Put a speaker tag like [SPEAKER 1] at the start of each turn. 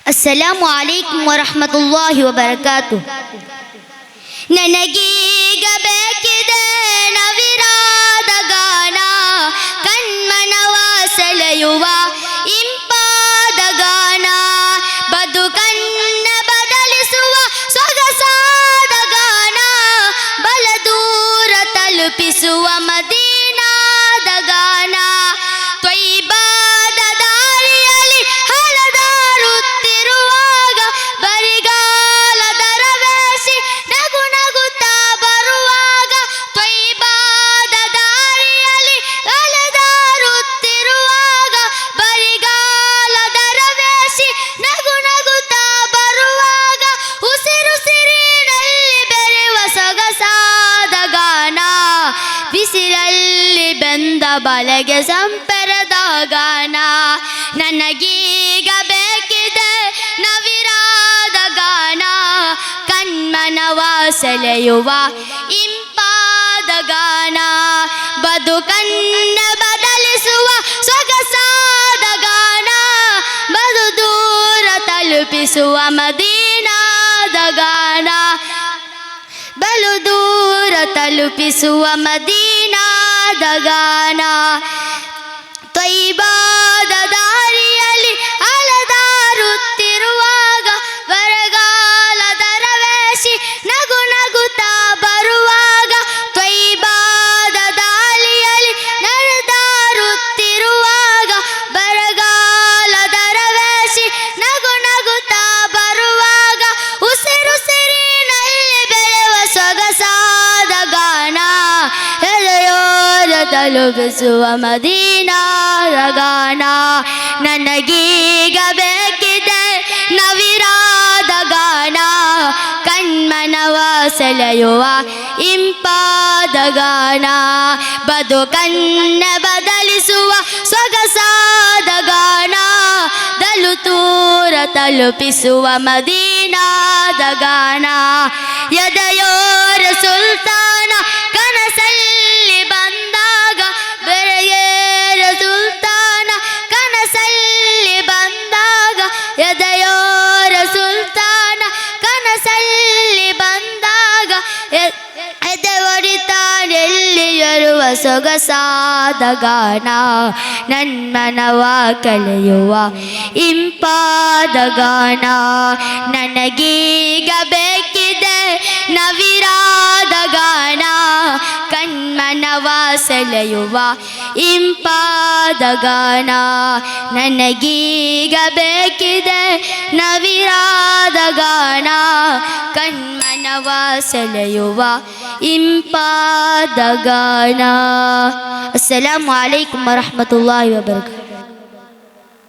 [SPEAKER 1] ಅಸ್ಸಲಾಮು ಅಲೈಕುಂ ವರಹಮತುಲ್ಲಾಹಿ ವಬರಕಾತು. ನನಗೀಗ ಬೇಕಿದೆ ನವಿರಾದ ಗಾನ, ಕಣ್ಮನವ ಸೆಳೆಯುವ ಇಂಪಾದ ಗಾನ, ಬದುಕನ್ನ ಬದಲಿಸುವ ಸೊಗಸಾದ ಗಾನ, ಬಲ ದೂರ ತಲುಪಿಸುವ ಮದೀನಾದ ಗಾನ. ತ್ವಯ್ಬಾದ ದಾರಿಯಲ್ಲಿ ಹಳದಾರುತ್ತಿರುವಾಗ, ಬರಿಗಾಲದ ರವೇಶಿ ನಗು ನಗುತ್ತಾ ಬರುವಾಗ, ತ್ವಯ್ಬಾದ ದಾರಿಯಲ್ಲಿ ಹಳದಾರುತ್ತಿರುವಾಗ, ಬರಿಗಾಲದ ರವೇಶಿ ನಗು ನಗುತ್ತಾ ಬರುವಾಗ, ಉಸಿರುಸಿರಿನಲ್ಲಿ ಬೆರೆಯುವ ಸೊಗಸಾದ ಗಾನ, ಬಿಸಿಲಲ್ಲಿ ಬೆಂದ ಬಲೆಗೆ ಸಂಪರದ ಗಾನ. ನನಗೀಗ ಬೇಕಿದೆ ನವಿರಾದ ಗಾನ, ಕಣ್ಮನವ ಸೆಳೆಯುವ ಇಂಪಾದ ಗಾನ, ಬದುಕನ್ನ ಬದಲಿಸುವ ಸೊಗಸಾದ ಗಾನ, ಬದು ದೂರ ತಲುಪಿಸುವ ಮದೀನಾದ ಗಾನ, ಬಲು ದೂರ ತಲುಪಿಸುವ ಮದೀನಾದ ಗಾನ. ತ್ವಯ್ಬಾದ ದಾರಿಯಲ್ಲಿ ಅಲೆದಾರುತ್ತಿರುವಾಗ, ಬರಗಾಲದ ರವೇಶಿ ನಗು ನಗುತ್ತಾ ಬರುವಾಗ, ತ್ವಯ್ಬಾದ ದಾರಿಯಲ್ಲಿ ನಡೆದಾರುತ್ತಿರುವಾಗ, ಬರಗಾಲದ ರವೇಶಿ ನಗು ನಗುತ್ತಾ ಬರುವಾಗ, ಉಸಿರುಸಿರಿನಲ್ಲಿ ಬೆಳೆಯುವ ಸೊಗಸಾದ ಗಾನ, ಎದೆಯೋರ ತಲುಪಿಸುವ ಮದೀನಾದ ಗಾನ. ನನಗೀಗ ಬೇಕಿದೆ ನವಿರಾದ ಗಾನ, ಕಣ್ಮನವ ಸೆಳೆಯುವ ಇಂಪಾದ ಗಾನ, ಬದುಕನ್ನ ಬದಲಿಸುವ ಸೊಗಸಾದ ಗಾನ, ದಲು ದೂರ ತಲುಪಿಸುವ ಮದೀನಾದ ಗಾನ. ಎದೆಯೋರ ಸುಲ್ತಾನ ಕನಸಲ್ಲಿ ಬಂದಾಗ, ಬೆರೆಯೇರ ಸುಲ್ತಾನ ಕನಸಲ್ಲಿ ಬಂದಾಗ, ಎದೆಯೋರ ಸುಲ್ತಾನ ಕನಸಲ್ಲಿ ಬಂದಾಗ, ಎದೆ ಹೊಡಿತಾನೆಲ್ಲಿ ಬರುವ ಸೊಗಸಾದ ಗಾನ, ನನ್ಮನವ ಕಳೆಯುವ ಇಂಪಾದ ಗಾನ. ನನಗೀಗ ಬೇಕಿದೆ ನವಿರಾದ ಗಾನ, ಕಣ್ಮನವ ಸೆಳೆಯುವ ಇಂಪಾದ ಗಾನ. ನನಗೀಗ ಬೇಕಿದೆ ನವಿರಾದ ಗಾನ, ಕಣ್ಮನವ ಸೆಳೆಯುವ ಇಂಪಾದ ಗಾನ. ಅಸ್ಸಲಾಮು ಅಲೈಕುಂ ವರಹಮತುಲ್ಲಾಹಿ ವಬರಕಾತುಹು.